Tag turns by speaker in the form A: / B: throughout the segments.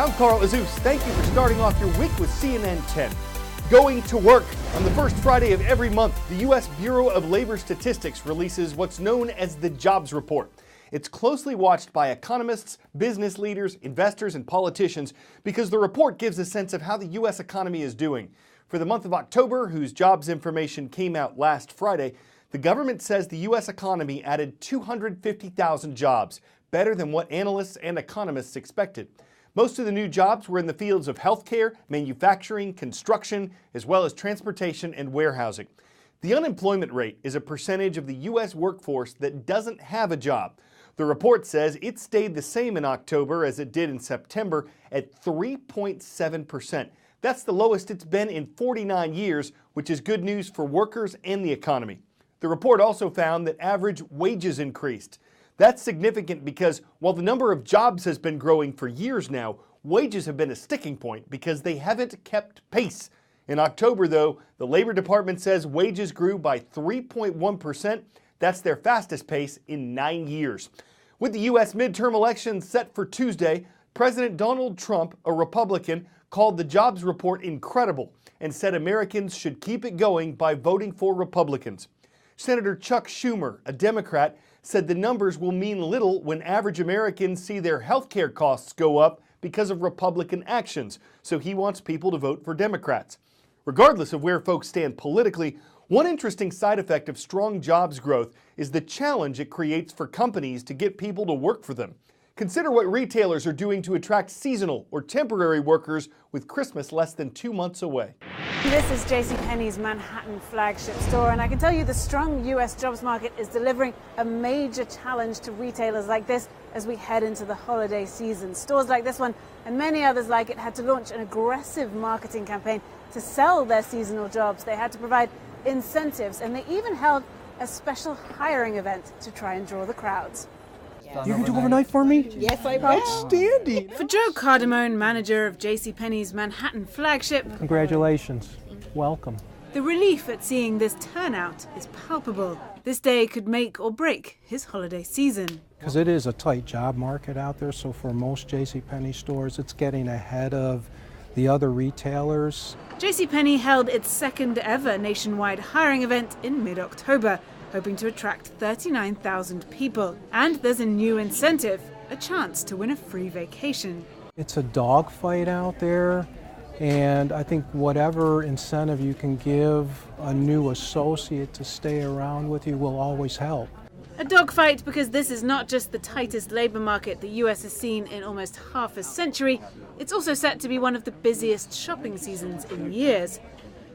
A: I'm Carl Azuz. Thank you for starting off your week with CNN 10. Going to work. On the first Friday of every month, the U.S. Bureau of Labor Statistics releases what's known as the Jobs Report. It's closely watched by economists, business leaders, investors, and politicians because the report gives a sense of how the U.S. economy is doing. For the month of October, whose jobs information came out last Friday, the government says the U.S. economy added 250,000 jobs, better than what analysts and economists expected. Most of the new jobs were in the fields of healthcare, manufacturing, construction, as well as transportation and warehousing. The unemployment rate is a percentage of the U.S. workforce that doesn't have a job. The report says it stayed the same in October as it did in September at 3.7%. That's the lowest it's been in 49 years, which is good news for workers and the economy. The report also found that average wages increased. That's significant because while the number of jobs has been growing for years now, wages have been a sticking point because they haven't kept pace. In October, though, the Labor Department says wages grew by 3.1%. That's their fastest pace in 9 years. With the U.S. midterm elections set for Tuesday, President Donald Trump, a Republican, called the jobs report incredible and said Americans should keep it going by voting for Republicans. Senator Chuck Schumer, a Democrat, said the numbers will mean little when average Americans see their health care costs go up because of Republican actions, so he wants people to vote for Democrats. Regardless of where folks stand politically, one interesting side effect of strong jobs growth is the challenge it creates for companies to get people to work for them. Consider what retailers are doing to attract seasonal or temporary workers with Christmas less than 2 months away.
B: This is JCPenney's Manhattan flagship store, and I can tell you the strong U.S. jobs market is delivering a major challenge to retailers like this as we head into the holiday season. Stores like this one and many others like it had to launch an aggressive marketing campaign to sell their seasonal jobs. They had to provide incentives, and they even held a special hiring event to try and draw the crowds.
C: You can do overnight for me?
D: Yes, I will.
C: Outstanding.
B: For Joe Cardamone, manager of JCPenney's Manhattan flagship,
C: Congratulations. Welcome.
B: the relief at seeing this turnout is palpable. This day could make or break his holiday season.
C: Because it is a tight job market out there, so for most JCPenney stores, it's getting ahead of the other retailers.
B: JCPenney held its second ever nationwide hiring event in mid-October, hoping to attract 39,000 people. And there's a new incentive, a chance to win a free vacation.
C: It's a dogfight out there, and I think whatever incentive you can give a new associate to stay around with you will always help.
B: A dogfight because this is not just the tightest labour market the US has seen in almost half a century, it's also set to be one of the busiest shopping seasons in years.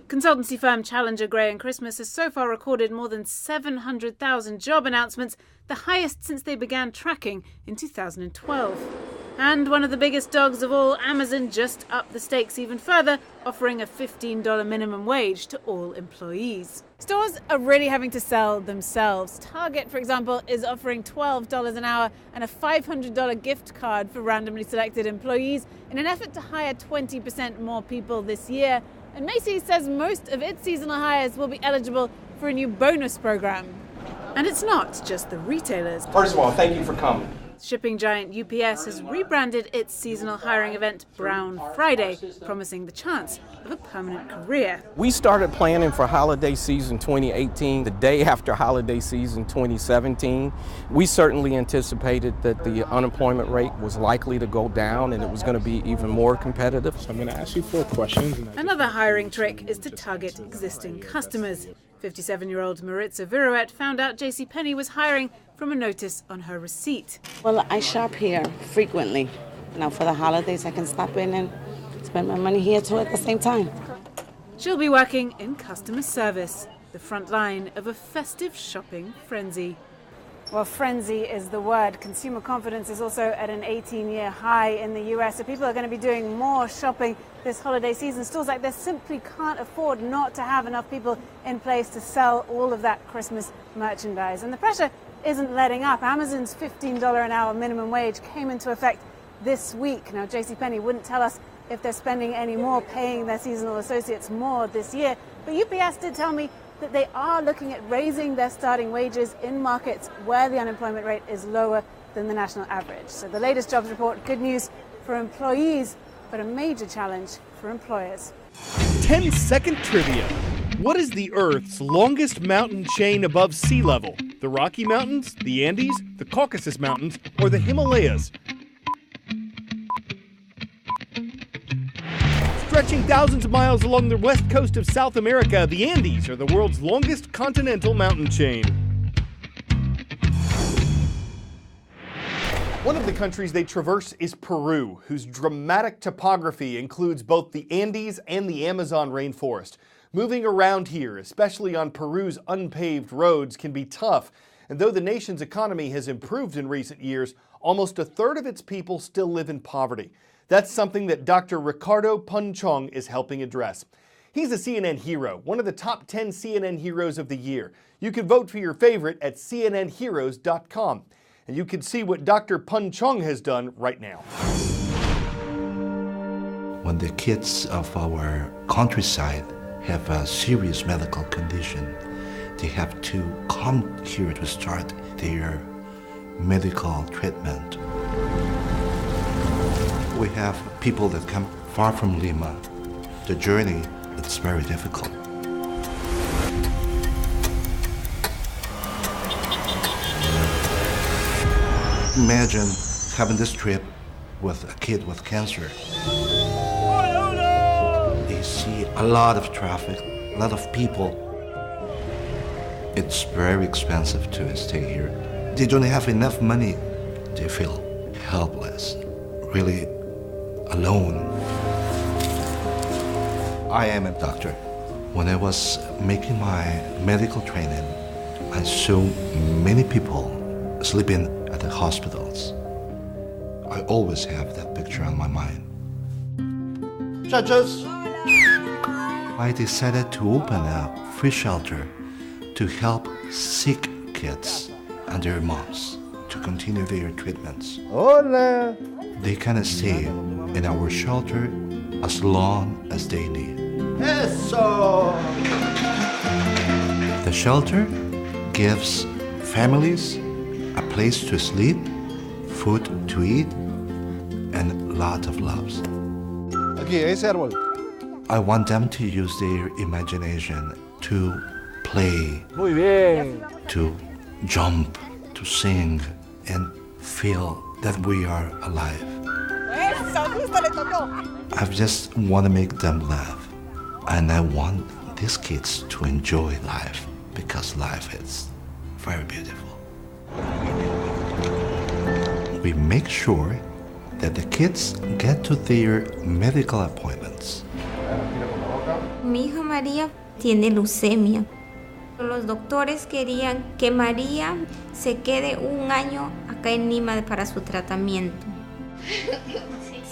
B: Consultancy firm Challenger Gray & Christmas has so far recorded more than 700,000 job announcements, the highest since they began tracking in 2012. And one of the biggest dogs of all, Amazon, just upped the stakes even further, offering a $15 minimum wage to all employees. Stores are really having to sell themselves. Target, for example, is offering $12 an hour and a $500 gift card for randomly selected employees in an effort to hire 20% more people this year. And Macy's says most of its seasonal hires will be eligible for a new bonus program. And it's not just the retailers.
E: First of all, thank you for coming.
B: Shipping giant UPS has rebranded its seasonal hiring event Brown Friday, promising the chance of a permanent career.
E: We started planning for holiday season 2018 the day after holiday season 2017. We certainly anticipated that the unemployment rate was likely to go down and it was going to be even more competitive.
F: So I'm going to ask you 4 questions.
B: Another hiring trick is to target existing customers. 57-year-old Maritza Viruet found out JCPenney was hiring from a notice on her receipt.
D: Well, I shop here frequently. Now for the holidays, I can stop in and spend my money here too at the same time.
B: She'll be working in customer service, the front line of a festive shopping frenzy. Well, frenzy is the word. Consumer confidence is also at an 18-year high in the US, so people are going to be doing more shopping this holiday season. Stores like this simply can't afford not to have enough people in place to sell all of that Christmas merchandise. And the pressure isn't letting up. Amazon's $15 an hour minimum wage came into effect this week. Now, JCPenney wouldn't tell us if they're spending any more paying their seasonal associates more this year, but UPS did tell me that they are looking at raising their starting wages in markets where the unemployment rate is lower than the national average. So the latest jobs report, good news for employees, but a major challenge for employers.
A: 10-second trivia. What is the Earth's longest mountain chain above sea level? The Rocky Mountains, the Andes, the Caucasus Mountains, or the Himalayas? Stretching thousands of miles along the west coast of South America, the Andes are the world's longest continental mountain chain. One of the countries they traverse is Peru, whose dramatic topography includes both the Andes and the Amazon rainforest. Moving around here, especially on Peru's unpaved roads, can be tough. And though the nation's economy has improved in recent years, almost a third of its people still live in poverty. That's something that Dr. Ricardo Punchong is helping address. He's a CNN hero, one of the top 10 CNN heroes of the year. You can vote for your favorite at cnnheroes.com. And you can see what Dr. Punchong has done right now.
F: When the kids of our countryside have a serious medical condition, they have to come here to start their medical treatment. We have people that come far from Lima. The journey is very difficult. Imagine having this trip with a kid with cancer. They see a lot of traffic, a lot of people. It's very expensive to stay here. They don't have enough money. They feel helpless, really alone. I am a doctor. When I was making my medical training, I saw many people sleeping at the hospitals. I always have that picture on my mind. Judges! I decided to open a free shelter to help sick kids and their moms to continue their treatments. Hola. They can stay in our shelter as long as they need. Eso. The shelter gives families a place to sleep, food to eat, and a lot of loves. I want them to use their imagination to play,
C: Muy bien.
F: to jump, to sing, and feel that we are alive. I just want to make them laugh, and I want these kids to enjoy life because life is very beautiful. We make sure that the kids get to their medical appointments.
G: Mi hija María tiene leucemia. Los doctores querían que María se quede un año acá en Lima para su tratamiento.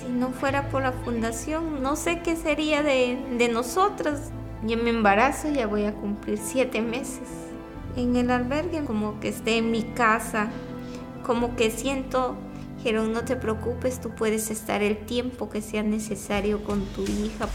G: Si no fuera por la fundación, no sé qué sería de nosotras. Yo me embarazo, ya voy a cumplir 7 meses. En el albergue, como que esté en mi casa, como que siento, dijeron, no te preocupes, tú puedes estar el tiempo que sea necesario con tu hija.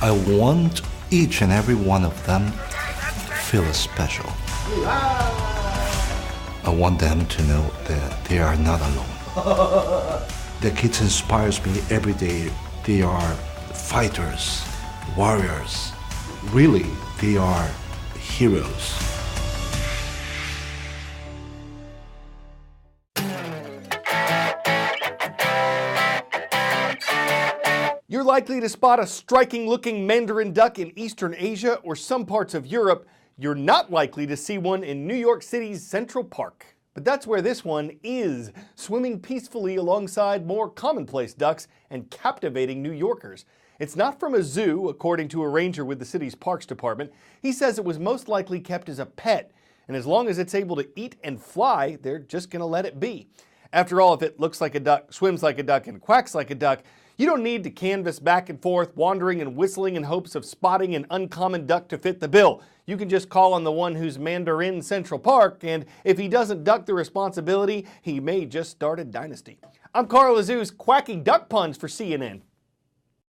F: I want each and every one of them to feel special. I want them to know that they are not alone. The kids inspires me every day. They are fighters, warriors. Really, they are heroes.
A: You're likely to spot a striking-looking mandarin duck in Eastern Asia or some parts of Europe. You're not likely to see one in New York City's Central Park. But that's where this one is, swimming peacefully alongside more commonplace ducks and captivating New Yorkers. It's not from a zoo, according to a ranger with the city's Parks Department. He says it was most likely kept as a pet, and as long as it's able to eat and fly, they're just going to let it be. After all, if it looks like a duck, swims like a duck, and quacks like a duck, you don't need to canvass back and forth, wandering and whistling in hopes of spotting an uncommon duck to fit the bill. You can just call on the one who's Mandarin Central Park, and if he doesn't duck the responsibility, he may just start a dynasty. I'm Carl Azouz, quacking duck puns for CNN.